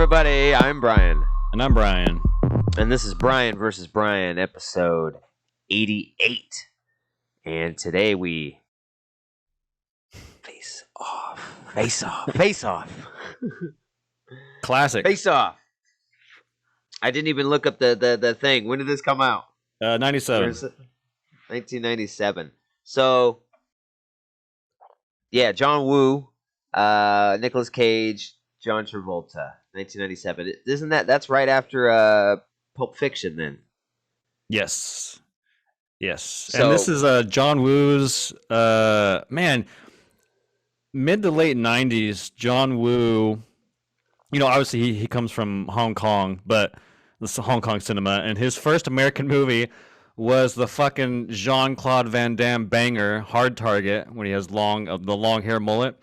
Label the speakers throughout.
Speaker 1: everybody? I'm Bryan.
Speaker 2: And I'm Bryan.
Speaker 1: And this is Bryan versus Bryan, episode 88. And today we face off. Face off. Face off.
Speaker 2: Classic.
Speaker 1: Face off. I didn't even look up the thing. When did this come out?
Speaker 2: 97.
Speaker 1: 1997. So, yeah, John Woo, Nicolas Cage, John Travolta, 1997. Isn't that's right after Pulp Fiction then?
Speaker 2: Yes. Yes.
Speaker 1: So,
Speaker 2: and this is John Woo's, mid to late 90s, John Woo, obviously he comes from Hong Kong, but this is Hong Kong cinema, and his first American movie was the fucking Jean-Claude Van Damme banger, Hard Target, when he has the long hair mullet.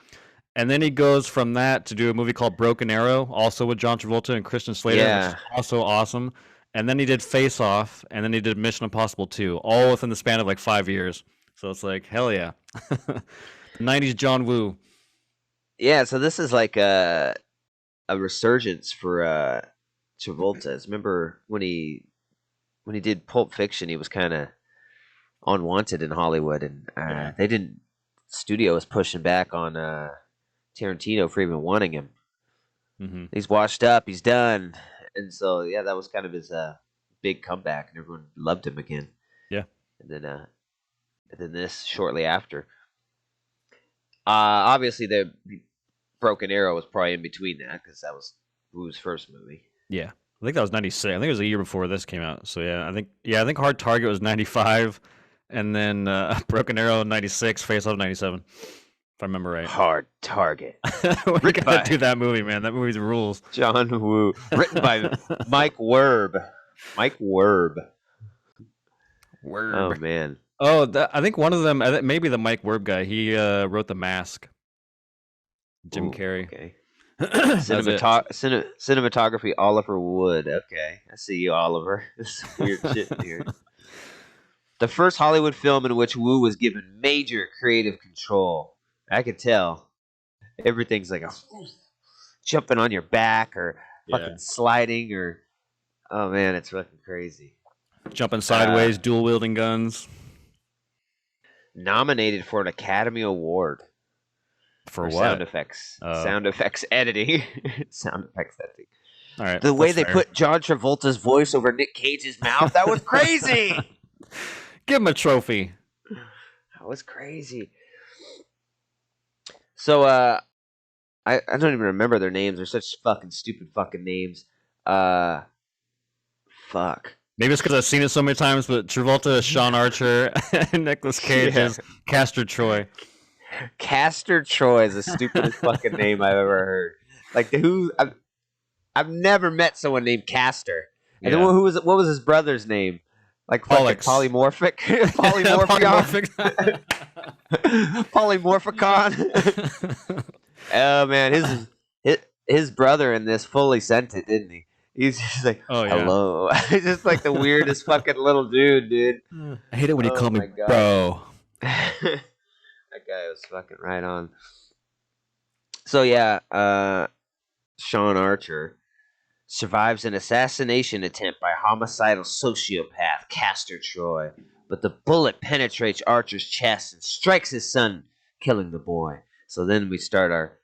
Speaker 2: And then he goes from that to do a movie called Broken Arrow, also with John Travolta and Christian Slater, which is also awesome. And then he did Face Off, and then he did Mission Impossible 2, all within the span of like 5 years. So it's like, hell yeah. The 90s John Woo.
Speaker 1: Yeah, so this is like a resurgence for Travolta. Remember when he did Pulp Fiction, he was kind of unwanted in Hollywood, and studio was pushing back on Tarantino for even wanting him.
Speaker 2: Mm-hmm.
Speaker 1: He's washed up, he's done. And so, yeah, that was kind of his big comeback, and everyone loved him again.
Speaker 2: Yeah.
Speaker 1: And then this shortly after. Obviously, the Broken Arrow was probably in between that, because that was Woo's first movie.
Speaker 2: Yeah. I think that was 96. I think it was a year before this came out. So, yeah, I think Hard Target was 95, and then Broken Arrow 96, Face Off 97. If I remember right.
Speaker 1: Hard Target.
Speaker 2: We gotta do that movie, man. That movie's rules.
Speaker 1: John Woo. Written by Mike Werb. Mike Werb. Oh, man.
Speaker 2: Oh, I think one of them, maybe the Mike Werb guy, he wrote The Mask. Jim Carrey.
Speaker 1: Okay. Cinematography, Oliver Wood. Okay. I see you, Oliver. This is weird shit here. The first Hollywood film in which Woo was given major creative control. I could tell. Everything's like jumping on your back or fucking sliding or... Oh, man, it's fucking crazy.
Speaker 2: Jumping sideways, dual-wielding guns.
Speaker 1: Nominated for an Academy Award.
Speaker 2: For what?
Speaker 1: Sound effects. Sound effects editing. Sound effects editing.
Speaker 2: All right.
Speaker 1: The way they put John Travolta's voice over Nick Cage's mouth, that was crazy!
Speaker 2: Give him a trophy.
Speaker 1: That was crazy. So, I don't even remember their names. They're such fucking stupid fucking names. Fuck.
Speaker 2: Maybe it's because I've seen it so many times, but Travolta is Sean Archer and Nicolas Cage is Castor Troy.
Speaker 1: Castor Troy is the stupidest fucking name I've ever heard. Like, I've never met someone named Castor. And then what was his brother's name? Like polymorphic? Polymorphion? Polymorphicon? Oh, man. His brother in this fully sent it, didn't he? He's just like, hello. He's just like the weirdest fucking little dude.
Speaker 2: I hate it when you call me bro.
Speaker 1: That guy was fucking right on. So, yeah, Sean Archer survives an assassination attempt by homicidal sociopath Castor Troy, but the bullet penetrates Archer's chest and strikes his son, killing the boy. So then we start our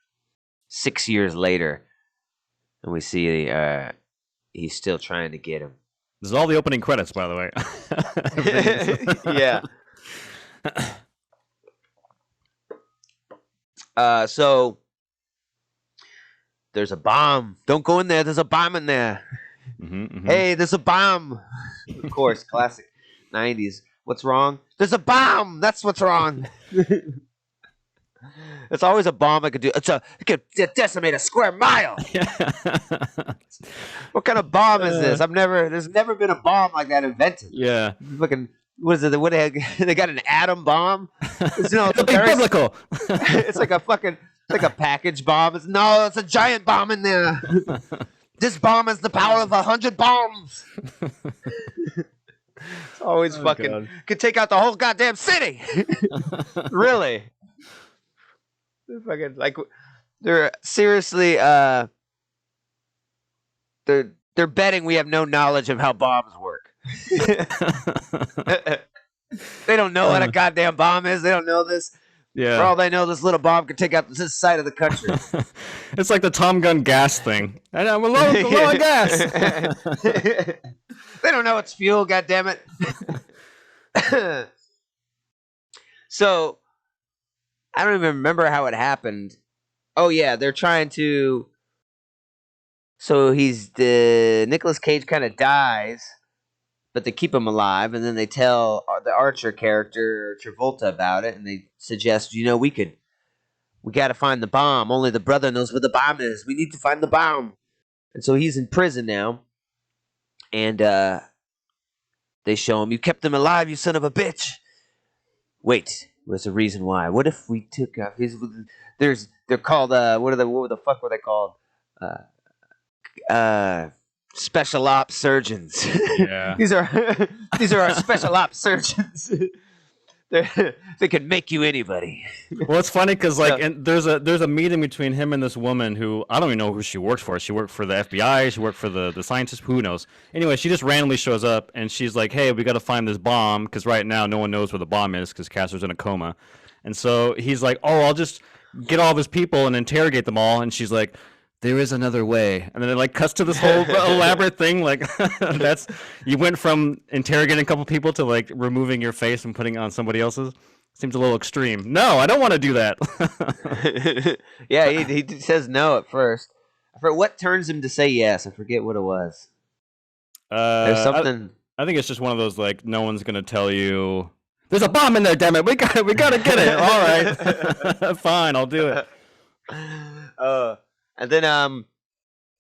Speaker 1: 6 years later, and we see he's still trying to get him.
Speaker 2: This is all the opening credits, by the way.
Speaker 1: Yeah. So there's a bomb. Don't go in there. There's a bomb in there.
Speaker 2: Mm-hmm.
Speaker 1: Hey, there's a bomb. Of course, classic 90s. What's wrong? There's a bomb. That's what's wrong. It's always a bomb. It could decimate a square mile. What kind of bomb is this? There's never been a bomb like that invented.
Speaker 2: Yeah.
Speaker 1: Fucking, what is it? What they got an atom bomb? It's
Speaker 2: biblical.
Speaker 1: It's like a fucking, like a package bomb. It's a giant bomb in there. This bomb has the power of 100 bombs. It's always fucking could take out the whole goddamn city. Really? They're fucking like they're seriously they're betting we have no knowledge of how bombs work. They don't know what a goddamn bomb is. They don't know this.
Speaker 2: Yeah.
Speaker 1: For all they know, this little bomb could take out this side of the country.
Speaker 2: It's like the Tom Gun gas thing. And I'm low on gas.
Speaker 1: They don't know it's fuel, goddammit. So, I don't even remember how it happened. Oh, yeah, they're trying to... So, Nicolas Cage kind of dies, but they keep him alive, and then they tell the Archer character, Travolta, about it, and they suggest, we got to find the bomb. Only the brother knows where the bomb is. We need to find the bomb. And so he's in prison now. And they show him, you kept him alive, you son of a bitch. Wait, there's a reason why. What if we took off his... They're called, what the fuck were they called? Special ops surgeons.
Speaker 2: Yeah.
Speaker 1: These are our special ops surgeons. They can make you anybody.
Speaker 2: Well, it's funny because there's a meeting between him and this woman who I don't even know who she worked for. She worked for the FBI. She worked for the scientists. Who knows? Anyway, she just randomly shows up and she's like, "Hey, we got to find this bomb because right now no one knows where the bomb is because Castor's in a coma." And so he's like, "Oh, I'll just get all of his people and interrogate them all." And she's like, "There is another way." And then it like cuts to this whole elaborate thing. Like you went from interrogating a couple people to like removing your face and putting it on somebody else's. Seems a little extreme. No, I don't want to do that.
Speaker 1: Yeah, he says no at first. I forget what turns him to say yes. I forget what it was. There's something.
Speaker 2: I think it's just one of those like no one's gonna tell you. There's a bomb in there. Damn it! We gotta get it. All right, fine, I'll do it.
Speaker 1: And then,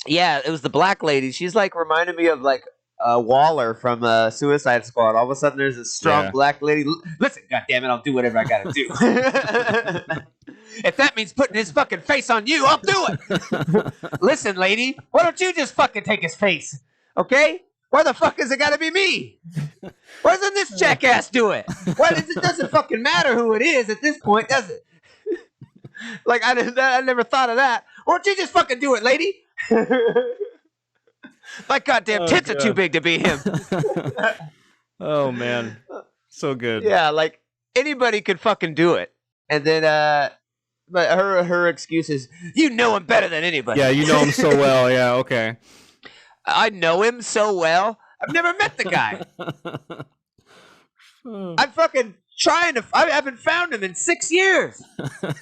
Speaker 1: yeah, it was the black lady. She's like reminded me of like Waller from Suicide Squad. All of a sudden, there's a strong black lady. Listen, goddammit, I'll do whatever I gotta do. If that means putting his fucking face on you, I'll do it. Listen, lady, why don't you just fucking take his face? Okay? Why the fuck is it gotta be me? Why doesn't this jackass do it? It doesn't fucking matter who it is at this point, does it? Like, I never thought of that. Why don't you just fucking do it, lady? My goddamn tits are too big to be him.
Speaker 2: Oh, man. So good.
Speaker 1: Yeah, like, anybody could fucking do it. And then, but her excuse is, you know him better than anybody.
Speaker 2: Yeah, you know him so well. Yeah, okay.
Speaker 1: I know him so well. I've never met the guy. I'm fucking trying to... I haven't found him in 6 years.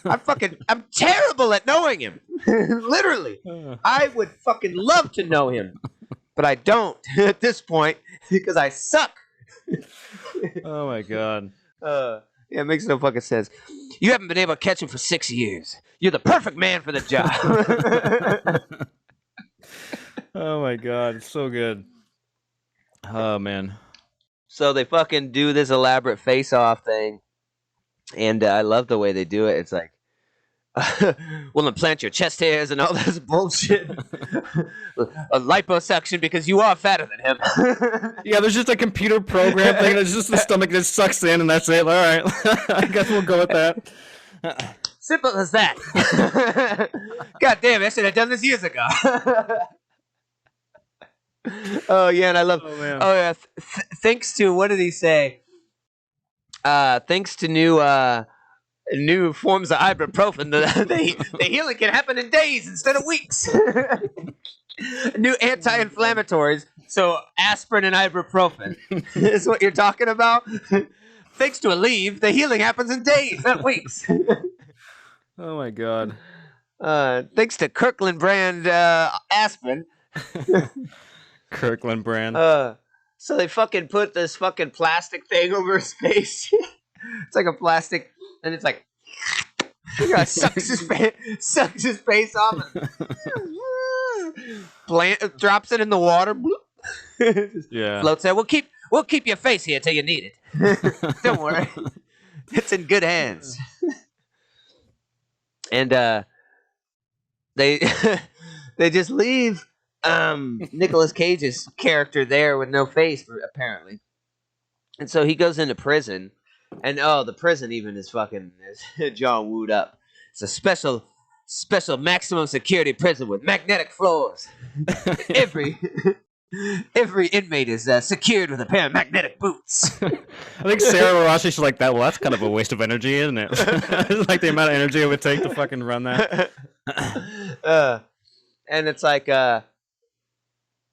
Speaker 1: I'm terrible at knowing him. Literally. I would fucking love to know him. But I don't at this point because I suck.
Speaker 2: Oh, my God.
Speaker 1: Yeah, it makes no fucking sense. You haven't been able to catch him for 6 years. You're the perfect man for the job.
Speaker 2: Oh, my God. It's so good. Oh, man.
Speaker 1: So they fucking do this elaborate face-off thing, and I love the way they do it. It's like, we'll implant your chest hairs and all this bullshit. A liposuction because you are fatter than him.
Speaker 2: Yeah, there's just a computer program thing. It's just the stomach that sucks in, and that's it. All right, I guess we'll go with that.
Speaker 1: Simple as that. God damn, I should have done this years ago. Oh yeah, and I love. Oh yeah, thanks to what did he say? Thanks to new forms of ibuprofen, the healing can happen in days instead of weeks. New anti-inflammatories, so aspirin and ibuprofen is what you're talking about. Thanks to Aleve, the healing happens in days, not weeks.
Speaker 2: Oh my God.
Speaker 1: Thanks to Kirkland brand aspirin.
Speaker 2: Kirkland brand.
Speaker 1: So they fucking put this fucking plastic thing over his face. It's like a plastic, and it's like sucks his face off. Drops it in the water.
Speaker 2: Yeah.
Speaker 1: Floats there. We'll keep your face here till you need it. Don't worry, it's in good hands. And they just leave Nicolas Cage's character there with no face, apparently. And so he goes into prison, and the prison even is fucking John Wooed up. It's a special maximum security prison with magnetic floors. Every inmate is secured with a pair of magnetic boots.
Speaker 2: I think Sarah Marashi, she's like that. Well, that's kind of a waste of energy, isn't it? Like the amount of energy it would take to fucking run that.
Speaker 1: And it's like, I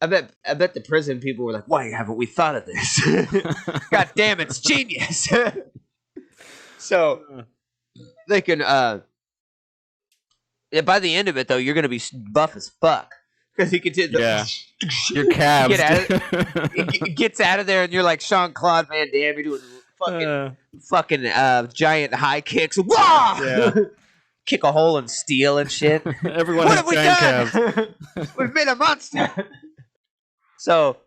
Speaker 1: bet the prison people were like, "Why haven't we thought of this? God damn, it's genius!" So they can. By the end of it, though, you're gonna be buff as fuck because he can do
Speaker 2: your calves.
Speaker 1: It gets out of there, and you're like Jean-Claude Van Damme. You're doing fucking giant high kicks. Wah!
Speaker 2: Yeah.
Speaker 1: Kick a hole in steel and shit.
Speaker 2: Everyone
Speaker 1: what
Speaker 2: has
Speaker 1: have we
Speaker 2: giant
Speaker 1: done?
Speaker 2: calves.
Speaker 1: We've made a monster. So,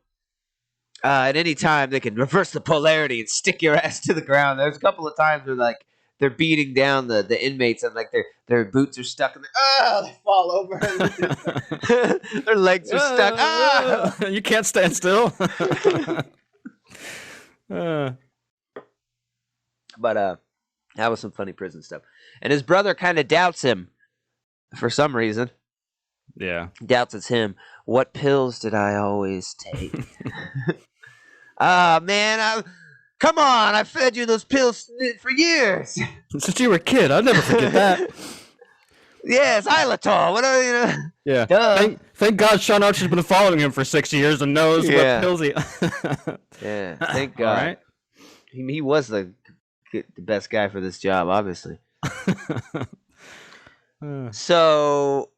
Speaker 1: at any time, they can reverse the polarity and stick your ass to the ground. There's a couple of times where, like, they're beating down the inmates and, like, their boots are stuck in they fall over. Their legs are stuck.
Speaker 2: You can't stand still.
Speaker 1: But, that was some funny prison stuff. And his brother kind of doubts him for some reason.
Speaker 2: Yeah.
Speaker 1: Doubts it's him. What pills did I always take? Man, come on! I fed you those pills for years.
Speaker 2: Since you were a kid, I'll never forget that.
Speaker 1: Yes, Xylitol. What are you?
Speaker 2: Yeah.
Speaker 1: Duh.
Speaker 2: Thank God Sean Archer's been following him for 6 years and knows what pills he.
Speaker 1: Yeah. Thank God.
Speaker 2: All right.
Speaker 1: He was the best guy for this job, obviously. So.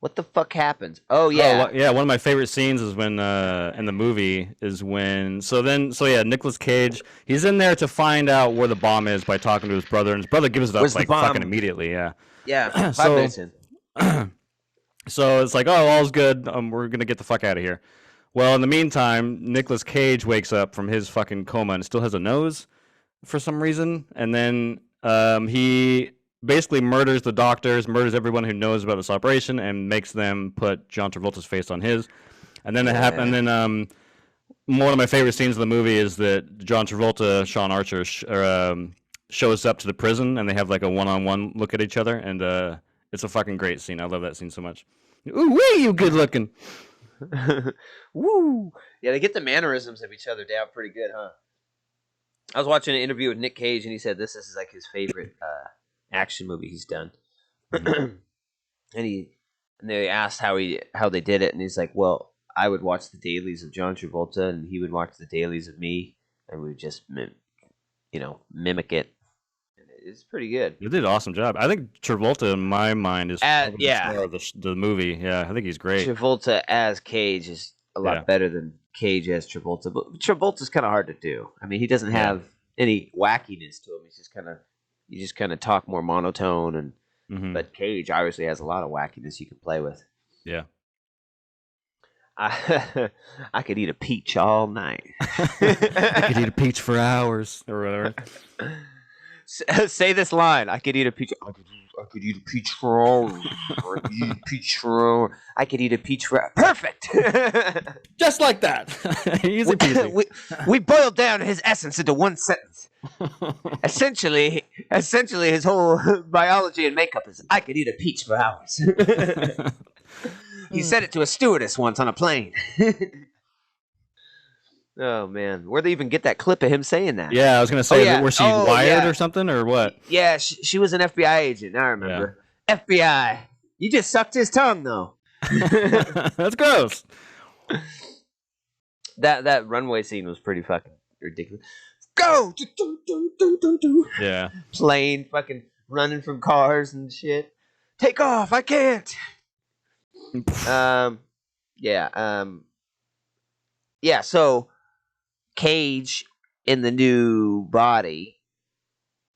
Speaker 1: What the fuck happens? Oh yeah,
Speaker 2: One of my favorite scenes is when in the movie is when Nicolas Cage, he's in there to find out where the bomb is by talking to his brother, and his brother gives it up like fucking immediately.
Speaker 1: Yeah. 5 minutes in.
Speaker 2: So it's like, oh, all's good. We're gonna get the fuck out of here. Well, in the meantime, Nicolas Cage wakes up from his fucking coma and still has a nose for some reason, and then he basically murders the doctors, murders everyone who knows about this operation, and makes them put John Travolta's face on his. And then and then one of my favorite scenes of the movie is that John Travolta, Sean Archer, shows up to the prison, and they have like a one-on-one look at each other, and it's a fucking great scene. I love that scene so much. Ooh, wee, you good looking.
Speaker 1: Woo! Yeah, they get the mannerisms of each other down pretty good, huh? I was watching an interview with Nick Cage, and he said this is like his favorite action movie he's done. and they asked how they did it, and he's like, well, I would watch the dailies of John Travolta, and he would watch the dailies of me, and we would just mimic it. And it's pretty good.
Speaker 2: He did an awesome job. I think Travolta, in my mind, is the star of the movie. Yeah, I think he's great.
Speaker 1: Travolta as Cage is a lot better than Cage as Travolta, but Travolta's kind of hard to do. I mean, he doesn't have any wackiness to him. He's just kind of you just kind of talk more monotone, and but Cage obviously has a lot of wackiness you can play with.
Speaker 2: Yeah.
Speaker 1: I could eat a peach all night.
Speaker 2: I could eat a peach for hours or whatever.
Speaker 1: Say this line. I could eat a peach. I could eat a peach for hours. Or I could eat a peach for hours. I could eat a peach for perfect.
Speaker 2: Just like that. Easy peasy.
Speaker 1: We boiled down his essence into one sentence. Essentially, his whole biology and makeup is I could eat a peach for hours. He said it to a stewardess once on a plane. Oh man, where'd they even get that clip of him saying that?
Speaker 2: Yeah, I was gonna say, was she wired or something, or what?
Speaker 1: Yeah, she was an FBI agent. I remember. Yeah. FBI, you just sucked his tongue though.
Speaker 2: That's gross.
Speaker 1: That runway scene was pretty fucking ridiculous. Go!
Speaker 2: Yeah.
Speaker 1: Plane fucking running from cars and shit. Take off! I can't. Yeah. So Cage in the new body,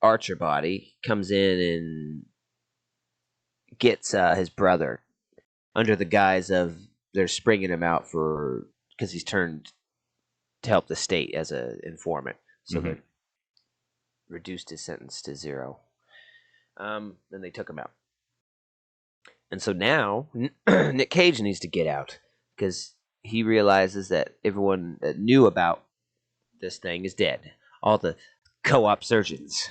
Speaker 1: Archer body, comes in and gets his brother under the guise of they're springing him out because he's turned to help the state as an informant. So they reduced his sentence to 0. Then they took him out. And so now Nick Cage needs to get out because he realizes that everyone that knew about this thing is dead. All the co-op surgeons,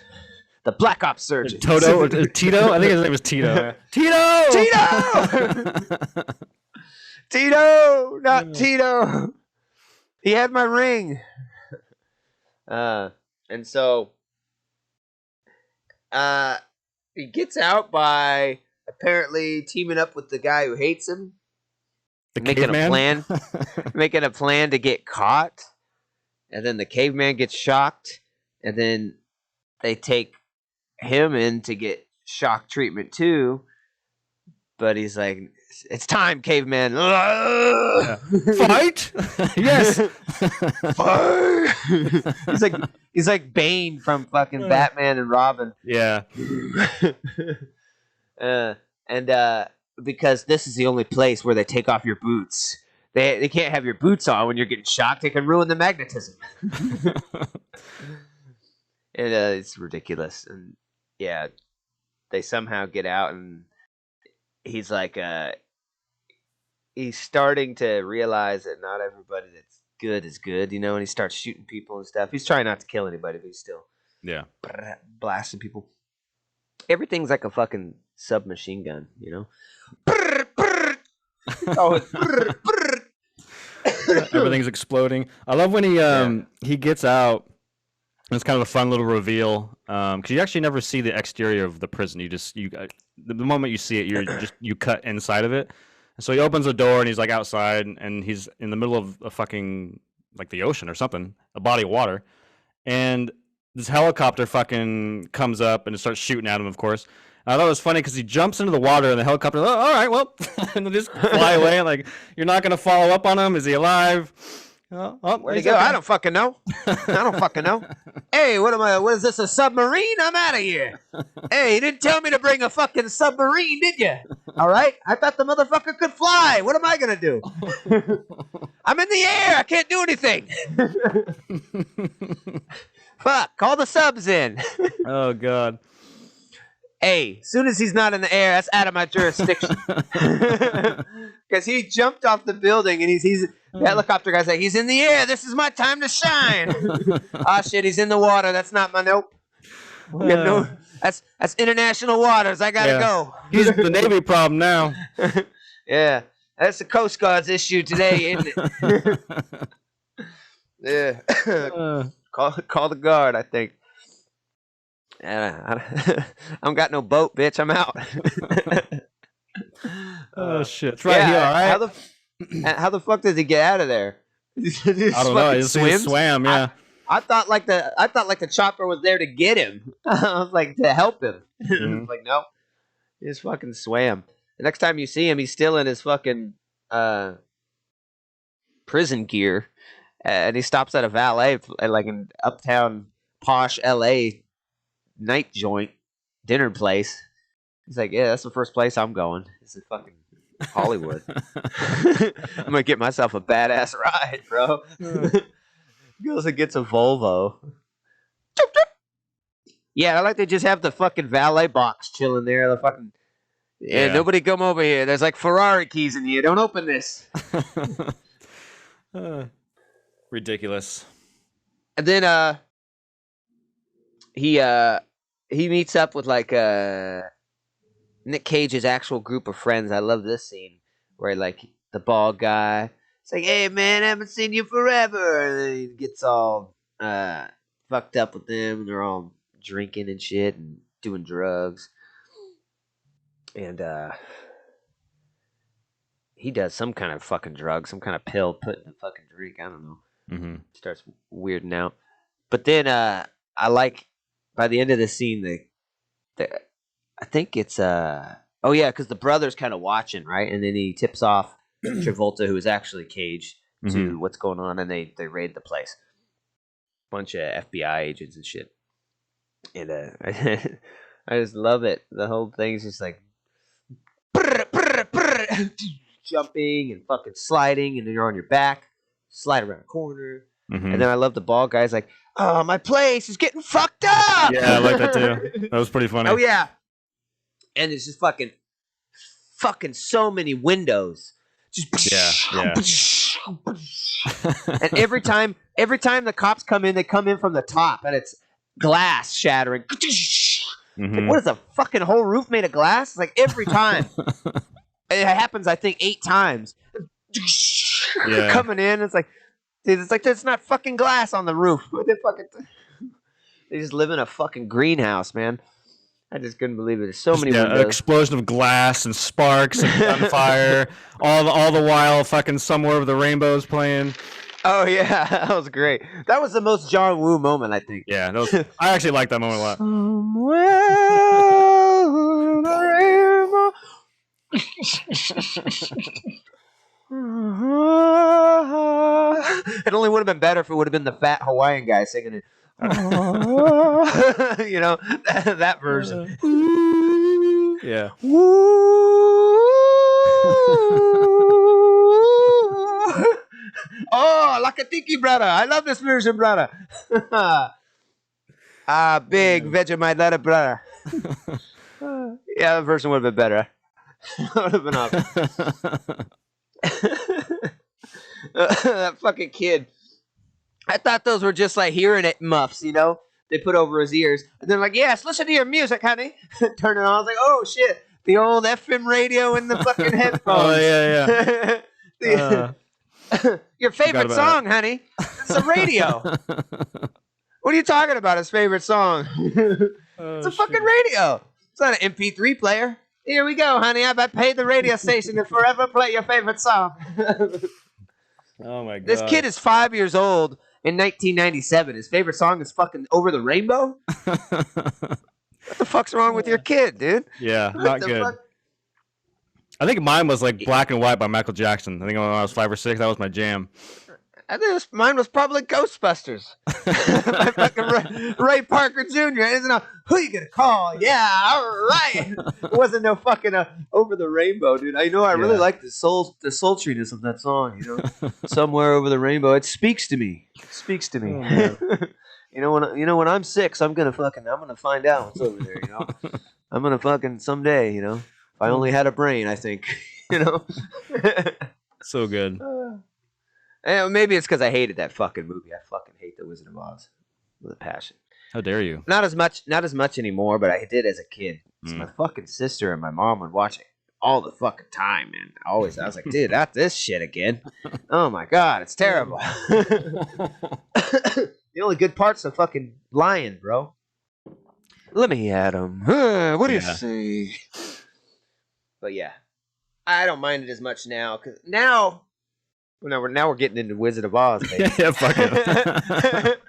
Speaker 1: the Black Ops surgeons.
Speaker 2: Toto, Tito. I think his name was Tito.
Speaker 1: Tito. Tito, not Tito. He had my ring. And so, he gets out by apparently teaming up with the guy who hates him, making a plan to get caught. And then the caveman gets shocked, and then they take him in to get shock treatment too. But he's like, "It's time, caveman!
Speaker 2: Yeah. Fight! Yes,
Speaker 1: fight!" he's like Bane from fucking Batman and Robin.
Speaker 2: Yeah.
Speaker 1: Because this is the only place where they take off your boots. They can't have your boots on when you're getting shocked. It can ruin the magnetism. And it's ridiculous. And yeah, they somehow get out, and he's like, he's starting to realize that not everybody that's good is good, you know, and he starts shooting people and stuff. He's trying not to kill anybody, but he's still blasting people. Everything's like a fucking submachine gun, you know?
Speaker 2: Everything's exploding. I love when he gets out. It's kind of a fun little reveal because you actually never see the exterior of the prison. The moment you see it, you cut inside of it. So he opens the door and he's like outside and he's in the middle of a fucking like the ocean or something, a body of water, and this helicopter fucking comes up and it starts shooting at him. Of course, I thought it was funny because he jumps into the water and the helicopter. Oh, all right, well, and they just fly away. Like you're not gonna follow up on him. Is he alive?
Speaker 1: Where'd he go? Okay. I don't fucking know. Hey, what is this, a submarine? I'm out of here. Hey, you didn't tell me to bring a fucking submarine, did you? All right? I thought the motherfucker could fly. What am I going to do? I'm in the air. I can't do anything. Fuck, call the subs in.
Speaker 2: Oh, God.
Speaker 1: Hey, as soon as he's not in the air, that's out of my jurisdiction. Because he jumped off the building and the helicopter guy's like, he's in the air. This is my time to shine. Ah, shit, he's in the water. That's not my nope. That's international waters. I gotta go.
Speaker 2: He's the Navy problem now.
Speaker 1: Yeah, that's the Coast Guard's issue today, isn't it? Yeah. Call the guard, I think. I don't got no boat, bitch. I'm out.
Speaker 2: Oh shit! It's right here. All right.
Speaker 1: How the fuck did he get out of there?
Speaker 2: I don't know. He swam. Yeah.
Speaker 1: I thought like the chopper was there to get him. I was like to help him. I was like, no, he just fucking swam. The next time you see him, he's still in his fucking prison gear, and he stops at a valet, like in uptown posh L.A. night joint dinner place. He's like, yeah, that's the first place I'm going. This is fucking Hollywood. I'm gonna get myself a badass ride, bro. Goes and gets a Volvo. Yeah, I like to just have the fucking valet box chilling there. The fucking nobody come over here. There's like Ferrari keys in here. Don't open this.
Speaker 2: Ridiculous.
Speaker 1: And then he meets up with like Nick Cage's actual group of friends. I love this scene where like the bald guy, it's like, hey man, I haven't seen you forever, and then he gets all fucked up with them, and they're all drinking and shit and doing drugs, and he does some kind of fucking drug, some kind of pill put in the fucking drink. I don't know.
Speaker 2: Mm-hmm.
Speaker 1: Starts weirding out, but then I like by the end of the scene I think it's because the brother's kind of watching, right? And then he tips off Travolta, who is actually Cage, to what's going on, and they raid the place. Bunch of FBI agents and shit. And I just love it. The whole thing's just like jumping and fucking sliding, and then you're on your back, slide around a corner. Mm-hmm. And then I love the bald guy's like, oh, my place is getting fucked up.
Speaker 2: Yeah, I like that too. That was pretty funny.
Speaker 1: Oh yeah. And it's just fucking so many windows. Just and every time the cops come in, they come in from the top, and it's glass shattering. Like, what is a fucking whole roof made of glass? It's like every time. It happens, I think, 8 times.
Speaker 2: Yeah.
Speaker 1: Coming in, it's like, dude, it's like there's not fucking glass on the roof. They just live in a fucking greenhouse, man. I just couldn't believe it. There's so many
Speaker 2: An
Speaker 1: windows.
Speaker 2: explosion of glass and sparks and gunfire, all the while fucking Somewhere Over the Rainbow is playing.
Speaker 1: Oh yeah, that was great. That was the most John Woo moment, I think.
Speaker 2: Yeah, I actually like that moment a lot.
Speaker 1: Somewhere over the rainbow. It only would have been better if it would have been the fat Hawaiian guy singing it. You know, that version.
Speaker 2: Yeah.
Speaker 1: Oh, Lakatiki, brother. I love this version, brother. Big Vegemite letter, brother. Yeah, the version would have been better. Would have been awesome. That fucking kid. I thought those were just like hearing it muffs, you know? They put over his ears. And they're like, yes, listen to your music, honey. Turn it on. I was like, oh, shit. The old FM radio in the fucking headphones.
Speaker 2: Oh, yeah.
Speaker 1: Your favorite song, honey. It's the radio. What are you talking about? His favorite song? It's a fucking radio. It's not an MP3 player. Here we go, honey. I paid the radio station to forever play your favorite song.
Speaker 2: Oh, my God.
Speaker 1: This kid is 5 years old in 1997. His favorite song is fucking Over the Rainbow? What the fuck's wrong with your kid, dude?
Speaker 2: Yeah, not good. Fuck? I think mine was like Black and White by Michael Jackson. I think when I was 5 or 6, that was my jam.
Speaker 1: I think mine was probably Ghostbusters. By fucking Ray Parker Jr. Isn't it? Who you gonna call? Yeah, all right. It wasn't no fucking Over the Rainbow, dude. I know I really like the sultriness of that song. You know, Somewhere Over the Rainbow. It speaks to me. It speaks to me. Oh, you know when I'm 6, I'm gonna find out what's over there. You know, I'm gonna fucking someday. You know, if I only had a brain, I think. You know.
Speaker 2: So good.
Speaker 1: Maybe it's because I hated that fucking movie. I fucking hate The Wizard of Oz with a passion.
Speaker 2: How dare you?
Speaker 1: Not as much anymore, but I did as a kid. My fucking sister and my mom would watch it all the fucking time, man. I was like, dude, not this shit again. Oh my god, it's terrible. The only good part's the fucking lion, bro. Let me at him. What do you say? But yeah, I don't mind it as much now because now we're getting into Wizard of Oz, baby.
Speaker 2: Yeah, fuck it.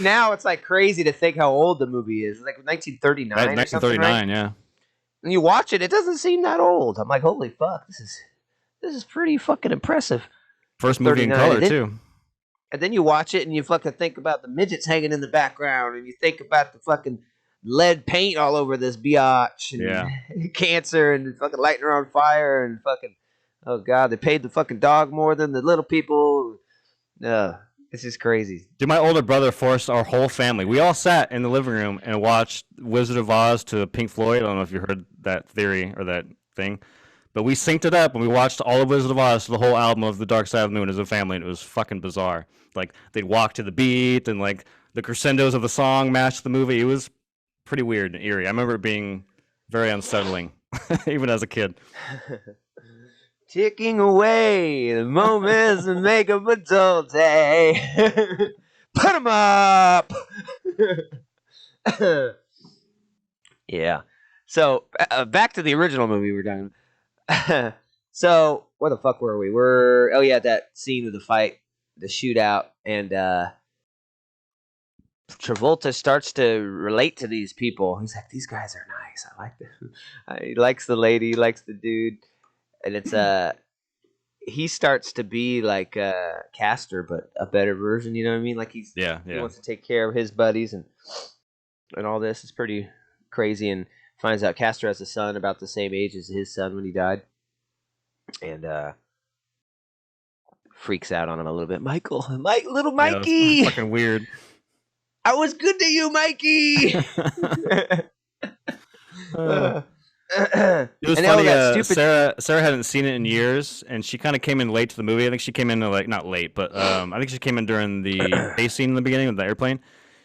Speaker 1: Now it's like crazy to think how old the movie is. It's like 1939.
Speaker 2: 1939, yeah.
Speaker 1: And you watch it, it doesn't seem that old. I'm like, holy fuck, this is pretty fucking impressive.
Speaker 2: First movie in color too.
Speaker 1: And then you watch it and you fucking think about the midgets hanging in the background, and you think about the fucking lead paint all over this biatch, and cancer, and fucking lighting her on fire, and fucking. Oh god, they paid the fucking dog more than the little people. This is crazy.
Speaker 2: Dude, my older brother forced our whole family. We all sat in the living room and watched Wizard of Oz to Pink Floyd. I don't know if you heard that theory or that thing. But we synced it up and we watched all of Wizard of Oz to the whole album of The Dark Side of the Moon as a family, and it was fucking bizarre. Like, they'd walk to the beat, and like the crescendos of the song matched the movie. It was pretty weird and eerie. I remember it being very unsettling, even as a kid.
Speaker 1: Ticking away, the moments that make up a dull day. Put 'em up! Yeah. So, back to the original movie we're talking about. So, where the fuck were we? That scene of the fight, the shootout, and Travolta starts to relate to these people. He's like, these guys are nice. I like them. He likes the lady, he likes the dude. And it's he starts to be like Castor, but a better version. You know what I mean? Like he wants to take care of his buddies and all this. It's pretty crazy. And finds out Castor has a son about the same age as his son when he died, and freaks out on him a little bit. Little Mikey,
Speaker 2: yeah, fucking weird.
Speaker 1: I was good to you, Mikey.
Speaker 2: It was funny. Sarah hadn't seen it in years, and she kind of came in late to the movie. I think she came in not late, but I think she came in during the base scene in the beginning of the airplane.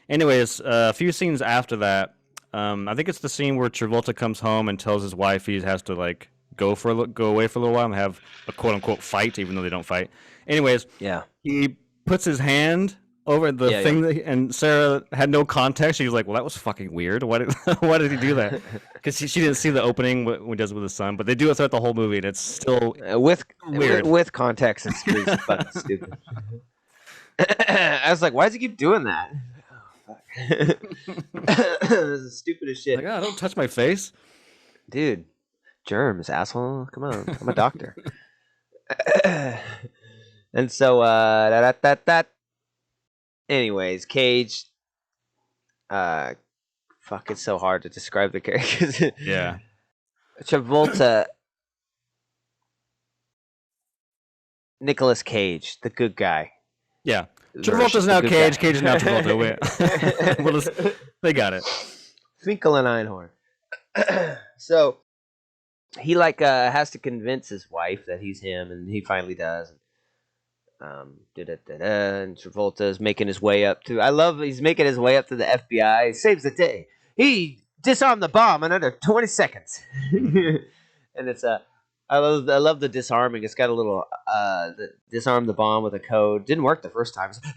Speaker 2: Anyways, a few scenes after that, I think it's the scene where Travolta comes home and tells his wife he has to like go away for a little while and have a quote unquote fight, even though they don't fight. Anyways,
Speaker 1: Yeah.
Speaker 2: he puts his hand over the
Speaker 1: Yeah,
Speaker 2: thing, and Sarah had no context. She was like, "Well, that was fucking weird. Why did why did he do that?" Because she didn't see the opening when he does it with his son, but they do it throughout the whole movie, and it's still
Speaker 1: With
Speaker 2: weird.
Speaker 1: with context, it's pretty fucking stupid. I was like, why does he keep doing that? Oh, fuck. This is the stupidest shit.
Speaker 2: Like, oh, don't touch my face.
Speaker 1: Dude, germs, asshole. Come on, I'm a doctor. And so, anyways, Cage. Fuck, it's so hard to describe the characters.
Speaker 2: Yeah.
Speaker 1: Travolta. Nicolas Cage, the good guy.
Speaker 2: Yeah. Travolta's now Cage. Cage is now Travolta. They got it.
Speaker 1: Finkel and Einhorn. So he has to convince his wife that he's him, and he finally does. And Travolta is making his way up to. He's making his way up to the FBI. He saves the day. He disarmed the bomb in under 20 seconds. And it's I love the disarming. It's got a little disarm the bomb with a code. Didn't work the first time. Like,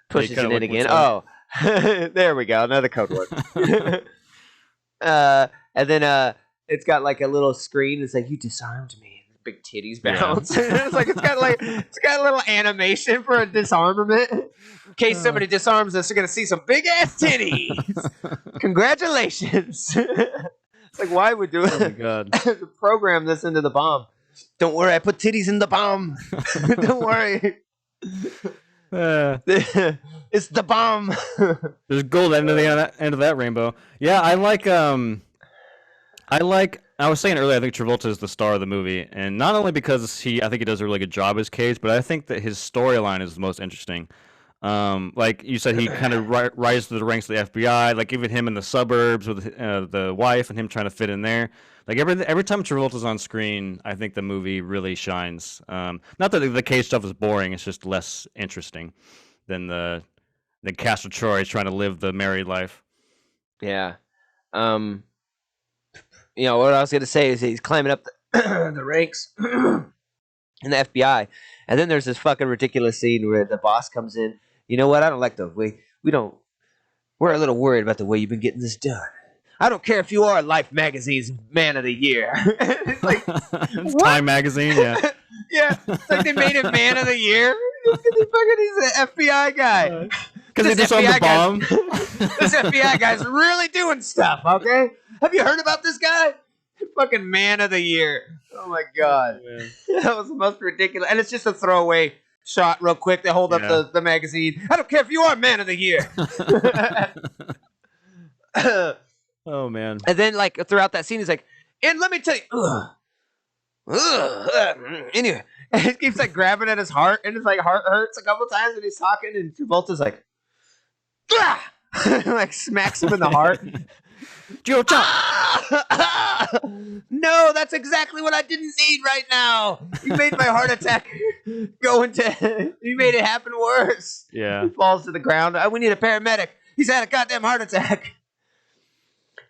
Speaker 1: pushes it in again. Oh, there we go. Another code word. And then it's got like a little screen. It's like, you disarmed me. Big titties bounce. Yeah. it's got a little animation for a disarmament. In case somebody disarms us, they're gonna see some big ass titties. Congratulations. It's like, why would do it?
Speaker 2: Oh my god.
Speaker 1: Program this into the bomb. Don't worry, I put titties in the bomb. Don't worry. It's the bomb.
Speaker 2: There's gold end of that rainbow. Yeah, I was saying earlier, I think Travolta is the star of the movie, and not only because I think he does a really good job as Cage, but I think that his storyline is the most interesting. Like you said, he kind of rises to the ranks of the FBI. Like even him in the suburbs with the wife and him trying to fit in there. Like every time Travolta's on screen, I think the movie really shines. Not that the Cage stuff is boring; it's just less interesting than the Castor Troy trying to live the married life.
Speaker 1: Yeah. What I was gonna say is he's climbing up the ranks in the FBI, and then there's this fucking ridiculous scene where the boss comes in. You know what? I don't like the way we're a little worried about the way you've been getting this done. I don't care if you are Life Magazine's Man of the Year. It's like,
Speaker 2: Time Magazine, yeah.
Speaker 1: Yeah, it's like they made him Man of the Year. He's an FBI guy.
Speaker 2: Because he disarmed the bomb.
Speaker 1: This FBI guy's really doing stuff, okay? Have you heard about this guy? Fucking Man of the Year. Oh my god. Oh, that was the most ridiculous. And it's just a throwaway shot real quick. They hold up the magazine. I don't care if you are Man of the Year.
Speaker 2: Oh man.
Speaker 1: And then like throughout that scene he's like, and let me tell you, anyway, and he keeps like grabbing at his heart, and his like heart hurts a couple times, and he's talking, and Travolta's like, like smacks him in the heart. No, that's exactly what I didn't need right now. You made my heart attack go into. You made it happen worse.
Speaker 2: Yeah.
Speaker 1: He falls to the ground. We need a paramedic. He's had a goddamn heart attack.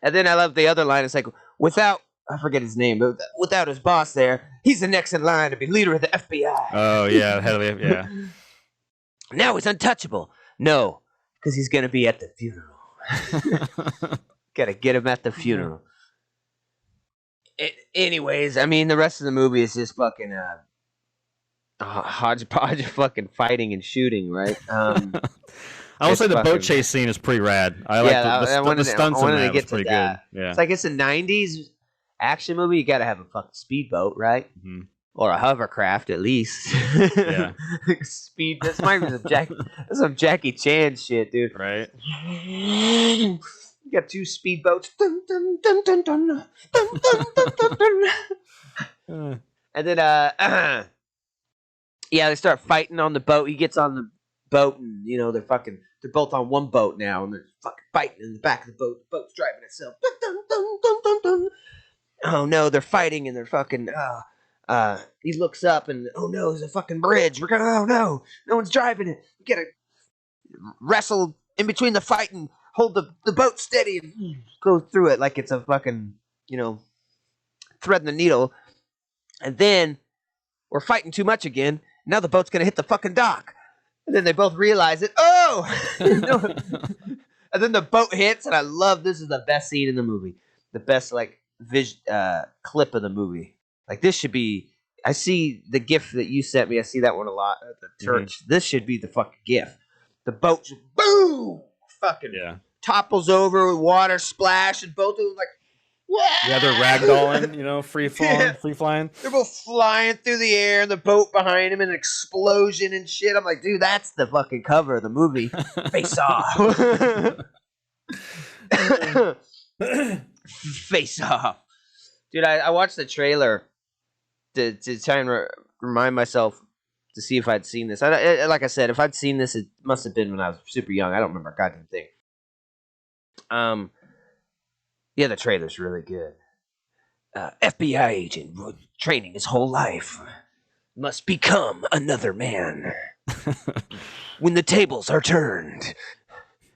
Speaker 1: And then I love the other line. It's like, I forget his name, but without his boss there, he's the next in line to be leader of the FBI.
Speaker 2: Oh, yeah. Hell yeah.
Speaker 1: Now he's untouchable. No, because he's going to be at the funeral. Got to get him at the funeral. Anyways, I mean, the rest of the movie is just fucking hodgepodge of fucking fighting and shooting, right?
Speaker 2: I would say the boat chase scene is pretty rad. I like the stunts in that. It's pretty good. Yeah.
Speaker 1: It's like it's a 90s action movie. You got to have a fucking speedboat, right?
Speaker 2: Mm-hmm.
Speaker 1: Or a hovercraft, at least.
Speaker 2: Yeah.
Speaker 1: Speed. This might be some Jackie Chan shit, dude.
Speaker 2: Right.
Speaker 1: You got two speedboats. Dun, dun, dun, dun, dun, dun, dun, dun, dun, dun. And then, they start fighting on the boat. He gets on the boat, and they're both on one boat now, and they're fucking fighting in the back of the boat. The boat's driving itself. Dun, dun, dun, dun, dun, dun. Oh no, they're fighting, and they're fucking. He looks up, and oh no, there's a fucking bridge. Oh no, no one's driving it. We gotta wrestle in between the fighting. hold the boat steady and go through it like it's a fucking, threading the needle. And then we're fighting too much again. Now the boat's gonna hit the fucking dock. And then they both realize it. Oh! And then the boat hits, and I love this is the best scene in the movie. The best clip of the movie. Like this should be. I see the GIF that you sent me. I see that one a lot at the church. Mm-hmm. This should be the fucking GIF. The boat just boom, fucking topples over with water splash, and both of them like. Wah!
Speaker 2: Yeah, they're ragdolling, free flying.
Speaker 1: They're both flying through the air, and the boat behind them, and an explosion and shit. I'm like, dude, that's the fucking cover of the movie. Face off. Face off. Dude, I watched the trailer to try and remind myself to see if I'd seen this. Like I said, if I'd seen this, it must have been when I was super young. I don't remember a goddamn thing. Yeah, the trailer's really good. FBI agent training his whole life must become another man. When the tables are turned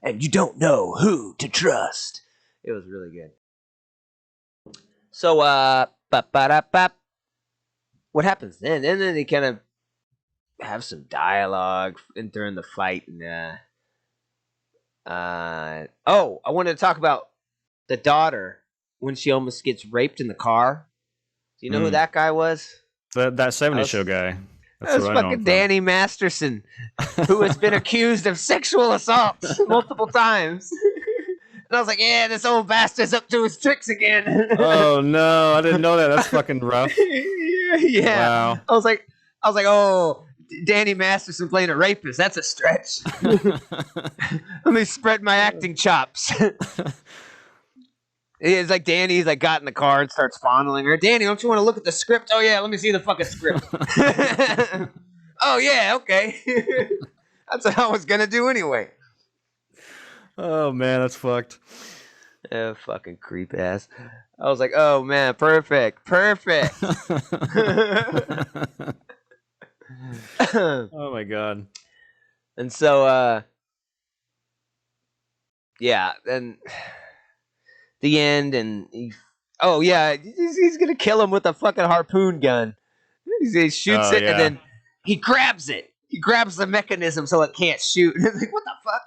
Speaker 1: and you don't know who to trust. It was really good. So, what happens then? And then they kind of have some dialogue during the fight. And, I wanted to talk about the daughter when she almost gets raped in the car. Do you know who that guy was?
Speaker 2: That 70s show guy.
Speaker 1: That was fucking Danny Masterson, who has been accused of sexual assault multiple times. And I was like, yeah, this old bastard's up to his tricks again.
Speaker 2: Oh no, I didn't know that. That's fucking rough.
Speaker 1: Yeah. Wow. I was like, oh, Danny Masterson playing a rapist. That's a stretch. Let me spread my acting chops. It's like Danny's like got in the car and starts fondling her. Danny, don't you want to look at the script? Oh yeah, let me see the fucking script. Oh yeah, okay. That's what I was gonna do anyway.
Speaker 2: Oh man, that's fucked.
Speaker 1: Fucking creep ass. I was like, oh man, perfect.
Speaker 2: Oh my god.
Speaker 1: And so, yeah, then the end, and he's gonna kill him with a fucking harpoon gun. He shoots it, and then he grabs it. He grabs the mechanism so it can't shoot. Like, what the fuck?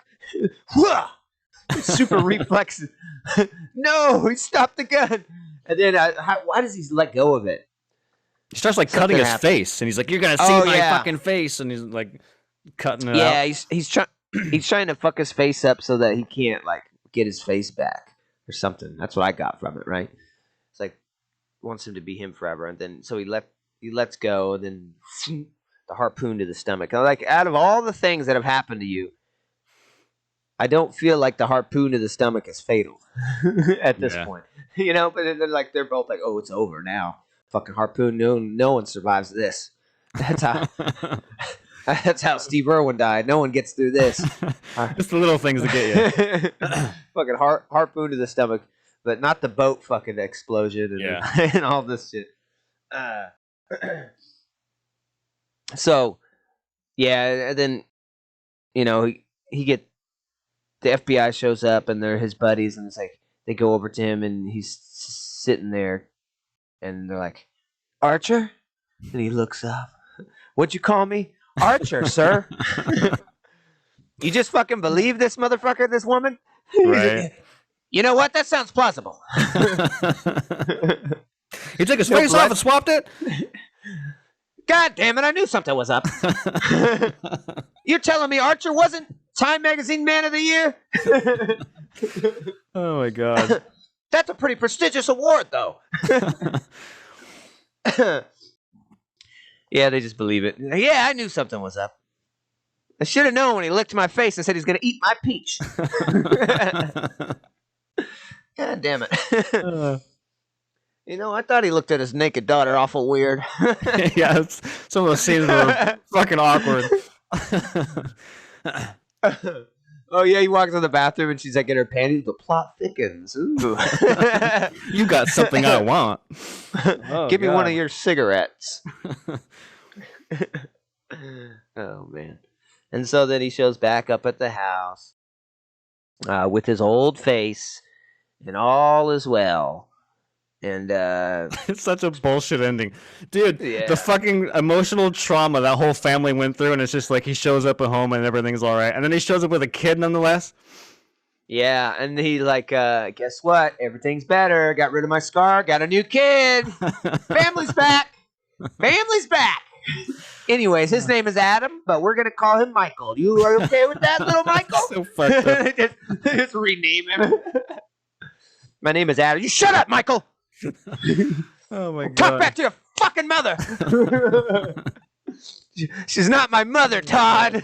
Speaker 1: Super reflexes. No, he stopped the gun. And then, why does he let go of it?
Speaker 2: He starts like cutting his face, and he's like, "You're gonna see my fucking face," and he's like cutting it out.
Speaker 1: Yeah, he's trying to fuck his face up so that he can't like get his face back or something. That's what I got from it, right? It's like wants him to be him forever, and then so he lets go, and then the harpoon to the stomach. And like out of all the things that have happened to you, I don't feel like the harpoon to the stomach is fatal at this point, But they're both like, "Oh, it's over now." Fucking harpoon. No one survives this. That's how Steve Irwin died. No one gets through this.
Speaker 2: Just the little things that get you.
Speaker 1: Fucking harpoon to the stomach, but not the boat fucking explosion and all this shit. So, yeah, and then he get the FBI shows up and they're his buddies, and it's like they go over to him and he's sitting there, and they're like, "Archer," and he looks up. "What'd you call me?" "Archer, sir." "You just fucking believe this motherfucker, this woman?"
Speaker 2: Right.
Speaker 1: "You know what? That sounds plausible."
Speaker 2: He took his face off and swapped it?
Speaker 1: God damn it, I knew something was up. You're telling me Archer wasn't Time Magazine Man of the Year?
Speaker 2: Oh my god.
Speaker 1: That's a pretty prestigious award, though. Yeah, they just believe it. Yeah, I knew something was up. I should have known when he licked my face and said he's going to eat my peach. God damn it. I thought he looked at his naked daughter awful weird.
Speaker 2: Yeah, some of those scenes were fucking awkward.
Speaker 1: Oh, yeah, he walks in the bathroom and she's like in her panties. The plot thickens. Ooh.
Speaker 2: You got something I want.
Speaker 1: Oh, give me one of your cigarettes. Oh, man. And so then he shows back up at the house. with his old face, and all is well. And
Speaker 2: It's such a bullshit ending, dude. The
Speaker 1: yeah,
Speaker 2: fucking emotional trauma that whole family went through, and it's just like he shows up at home and everything's all right, and then he shows up with a kid nonetheless.
Speaker 1: yeah, and he like, guess what? Everything's better. Got rid of my scar. Got a new kid. Family's back. Family's back. Anyways, his name is Adam, but we're gonna call him Michael. You are okay with that, little Michael?
Speaker 2: So fucked up.
Speaker 1: just rename him. My name is Adam. You shut up, Michael.
Speaker 2: Oh my god.
Speaker 1: Talk back to your fucking mother. She's not my mother, Todd.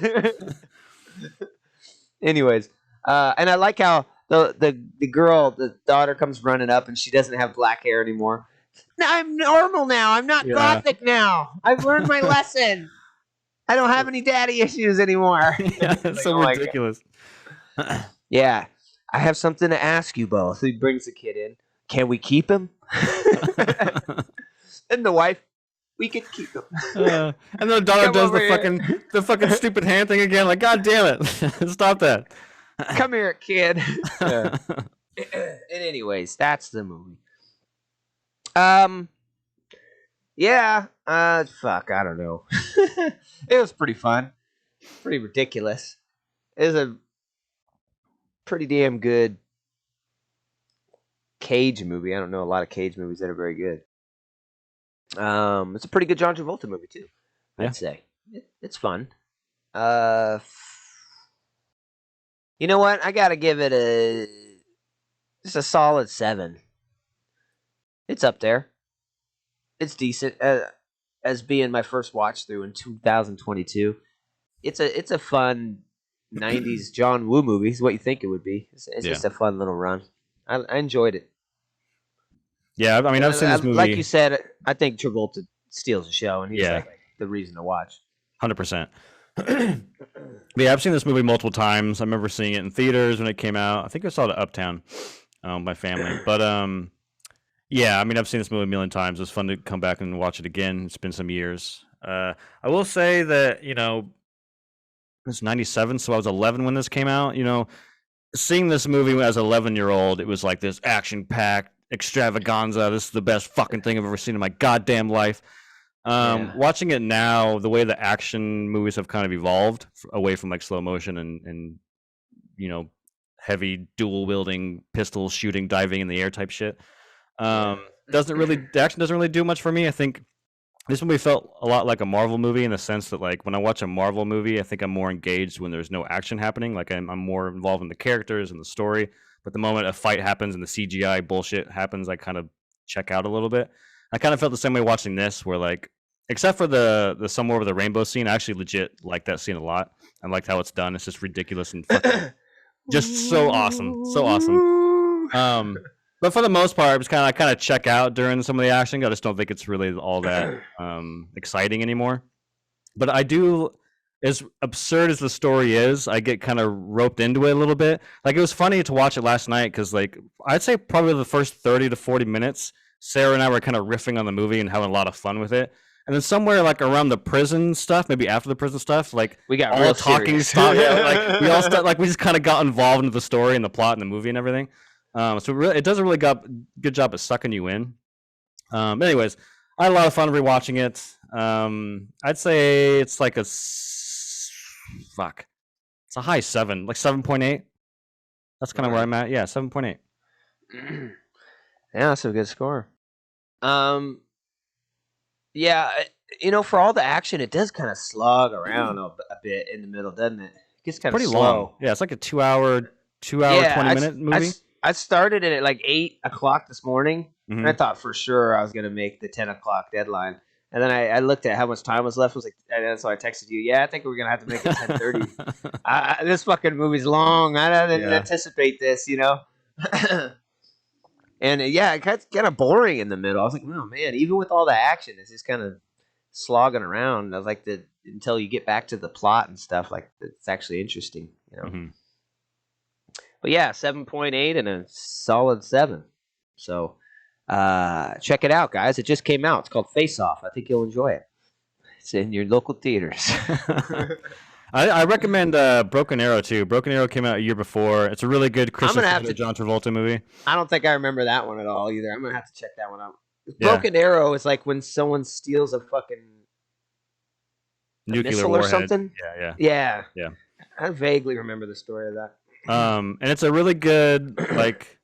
Speaker 1: Anyways, and I like how the girl, the daughter, comes running up and she doesn't have black hair anymore. No, I'm normal now. I'm not gothic now. I've learned my lesson. I don't have any daddy issues anymore.
Speaker 2: Yeah, it's so ridiculous.
Speaker 1: Yeah, I have something to ask you both. He brings the kid in. Can we keep him? And the wife, we can keep him.
Speaker 2: And the daughter does the fucking stupid hand thing again. Like, God damn it! Stop that.
Speaker 1: Come here, kid. And anyways, that's the movie. Yeah. Fuck, I don't know. It was pretty fun. Pretty ridiculous. It was a pretty damn good Cage movie. I don't know a lot of Cage movies that are very good. It's a pretty good John Travolta movie too. I'd say it's fun. You know what? I gotta give it just a solid 7. It's up there. It's decent as being my first watch through in 2022. It's a fun 90s John Woo movie. Is what you think it would be. It's just a fun little run. I enjoyed it.
Speaker 2: Yeah, I mean, I've seen this movie.
Speaker 1: Like you said, I think Travolta steals the show, and he's like the reason to watch.
Speaker 2: 100%. Yeah, I've seen this movie multiple times. I remember seeing it in theaters when it came out. I think I saw it at Uptown, my family. But yeah, I mean, I've seen this movie a million times. It's fun to come back and watch it again. It's been some years. I will say that, it's 97, so I was 11 when this came out. Seeing this movie as an 11-year-old, it was like this action-packed extravaganza. This is the best fucking thing I've ever seen in my goddamn life. Watching it now, the way the action movies have kind of evolved away from like slow motion and heavy dual wielding, pistol shooting, diving in the air type shit. The action doesn't really do much for me. I think this movie felt a lot like a Marvel movie in the sense that, like, when I watch a Marvel movie, I think I'm more engaged when there's no action happening. Like, I'm more involved in the characters and the story. But the moment a fight happens and the CGI bullshit happens, I kind of check out a little bit. I kind of felt the same way watching this, where, like, except for the somewhere over the rainbow scene, I actually legit like that scene a lot. I liked how it's done. It's just ridiculous and fucking just so awesome. So awesome. But for the most part, I kind of check out during some of the action. I just don't think it's really all that exciting anymore. But I do, as absurd as the story is, I get kind of roped into it a little bit. Like, it was funny to watch it last night because, like, I'd say probably the first 30 to 40 minutes, Sarah and I were kind of riffing on the movie and having a lot of fun with it. And then somewhere like around the prison stuff, maybe after the prison stuff, like
Speaker 1: we got
Speaker 2: all talking stuff. Like we all we just kind of got involved into the story and the plot and the movie and everything. So it does a really good job at sucking you in. But anyways, I had a lot of fun rewatching it. I'd say it's like it's a high 7, like 7.8. That's kind of where I'm at. Yeah, 7.8.
Speaker 1: Yeah, that's a good score. Yeah, for all the action, it does kind of slog around a bit in the middle, doesn't it? It gets kind of slow.
Speaker 2: Long. Yeah, it's like a 2 hour, 20-minute movie.
Speaker 1: I started it at like 8 o'clock this morning, and I thought for sure I was going to make the 10 o'clock deadline. And then I looked at how much time was left. And so I texted you, I think we're going to have to make it 10:30. This fucking movie's long. I didn't anticipate this, And yeah, it got kind of boring in the middle. I was like, oh man, even with all the action, it's just kind of slogging around. I was like, until you get back to the plot and stuff, like, it's actually interesting, But yeah, 7.8 and a solid 7. So check it out, guys. It just came out. It's called Face Off. I think you'll enjoy it. It's in your local theaters.
Speaker 2: I recommend Broken Arrow too. Broken Arrow came out a year before. It's a really good Christian John Travolta movie.
Speaker 1: I don't think I remember that one at all either. I'm gonna have to check that one out.
Speaker 2: Yeah.
Speaker 1: Broken Arrow is like when someone steals a fucking
Speaker 2: nuclear
Speaker 1: missile
Speaker 2: warhead.
Speaker 1: or something.
Speaker 2: Yeah.
Speaker 1: I vaguely remember the story of that.
Speaker 2: And it's a really good like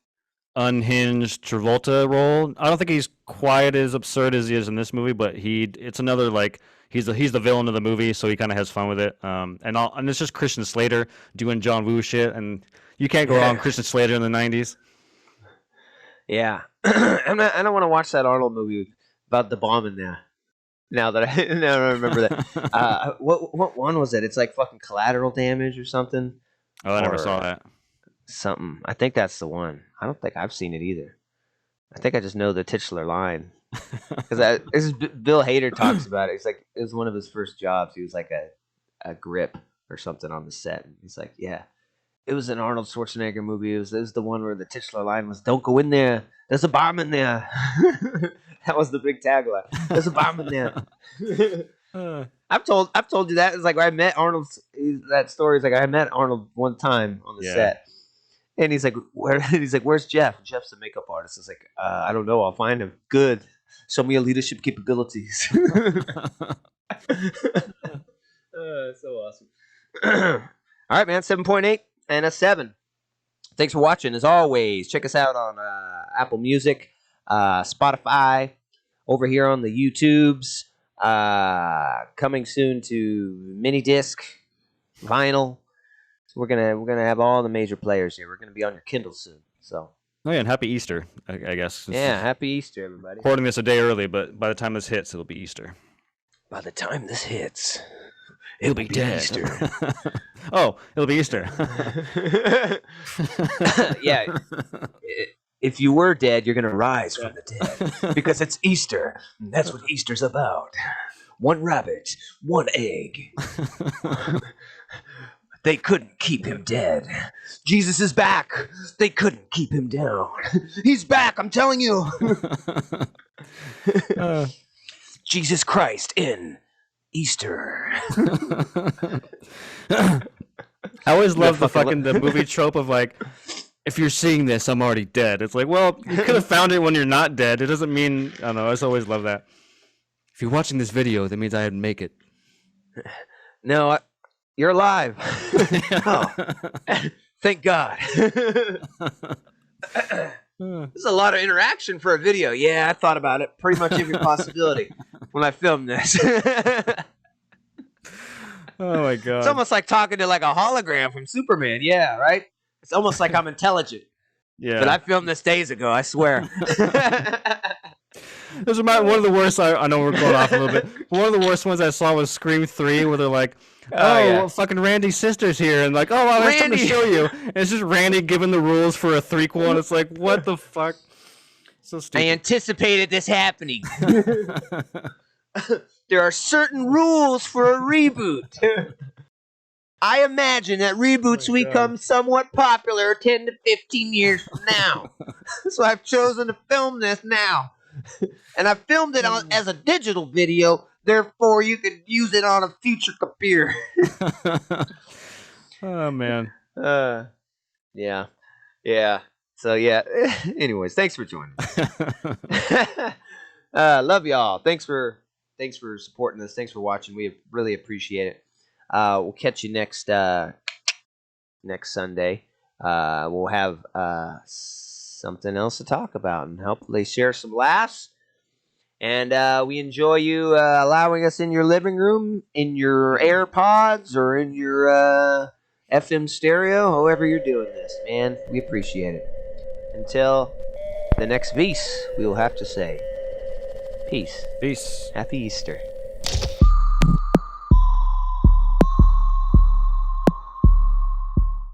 Speaker 2: unhinged Travolta role. I don't think he's quite as absurd as he is in this movie, but it's another like he's the villain of the movie, so he kind of has fun with it. And it's just Christian Slater doing John Woo shit, and you can't go wrong Christian Slater in the 90s.
Speaker 1: Yeah. I don't want to watch that Arnold movie about the bomb in there. Now that I remember that. What one was it? It's like fucking Collateral Damage or something.
Speaker 2: Oh, I never saw that.
Speaker 1: Something. I think that's the one. I don't think I've seen it either. I think I just know the titular line. Because Bill Hader talks about it. He's like, it was one of his first jobs. He was like a grip or something on the set. And he's like, yeah. It was an Arnold Schwarzenegger movie. It was the one where the titular line was, "Don't go in there. There's a bomb in there." That was the big tagline. There's a bomb in there. I've told you that. It's like I met Arnold. That story is like I met Arnold one time on the set, and he's like, "Where?" He's like, "Where's Jeff?" Jeff's a makeup artist. It's like, I don't know. I'll find him. Good. Show me your leadership capabilities. So awesome. All right, man. 7.8 and a 7. Thanks for watching. As always, check us out on Apple Music, Spotify, over here on the YouTubes. Coming soon to mini disc, vinyl. So we're gonna have all the major players here. We're gonna be on your Kindle soon. So.
Speaker 2: Oh yeah, and happy Easter, I guess.
Speaker 1: Yeah, happy Easter, everybody.
Speaker 2: Recording this a day early, but by the time this hits, it'll be Easter.
Speaker 1: By the time this hits, it'll be dead. Easter.
Speaker 2: Oh, it'll be Easter.
Speaker 1: Yeah. If you were dead, you're going to rise from the dead. Because it's Easter. And that's what Easter's about. One rabbit, one egg. They couldn't keep him dead. Jesus is back. They couldn't keep him down. He's back, I'm telling you. Jesus Christ in Easter.
Speaker 2: I always love the movie trope of like, if you're seeing this, I'm already dead. It's like, well, you could have found it when you're not dead. It doesn't mean, I don't know. I just always love that. If you're watching this video, that means I didn't make it.
Speaker 1: No, you're alive. Oh, thank God. There's a lot of interaction for a video. Yeah, I thought about it. Pretty much every possibility when I filmed this.
Speaker 2: Oh my God.
Speaker 1: It's almost like talking to like a hologram from Superman. Yeah, right? It's almost like I'm intelligent.
Speaker 2: Yeah.
Speaker 1: But I filmed this days ago, I swear.
Speaker 2: This is one of the worst. I know we're going off a little bit. One of the worst ones I saw was Scream 3, where they're like, well, fucking Randy's sister's here, and like, oh, I have something to show you. And it's just Randy giving the rules for a threequel, and it's like, what the fuck? So stupid.
Speaker 1: I anticipated this happening. There are certain rules for a reboot. I imagine that reboots become somewhat popular 10 to 15 years from now. So I've chosen to film this now. And I filmed it as a digital video, therefore you could use it on a future computer.
Speaker 2: Oh, man.
Speaker 1: Yeah. So, yeah. Anyways, thanks for joining us. Love y'all. Thanks for supporting us. Thanks for watching. We really appreciate it. We'll catch you next Sunday. We'll have something else to talk about and hopefully share some laughs. And we enjoy you allowing us in your living room, in your AirPods, or in your FM stereo, however you're doing this, man. We appreciate it. Until the next Vs, we will have to say peace.
Speaker 2: Peace.
Speaker 1: Happy Easter.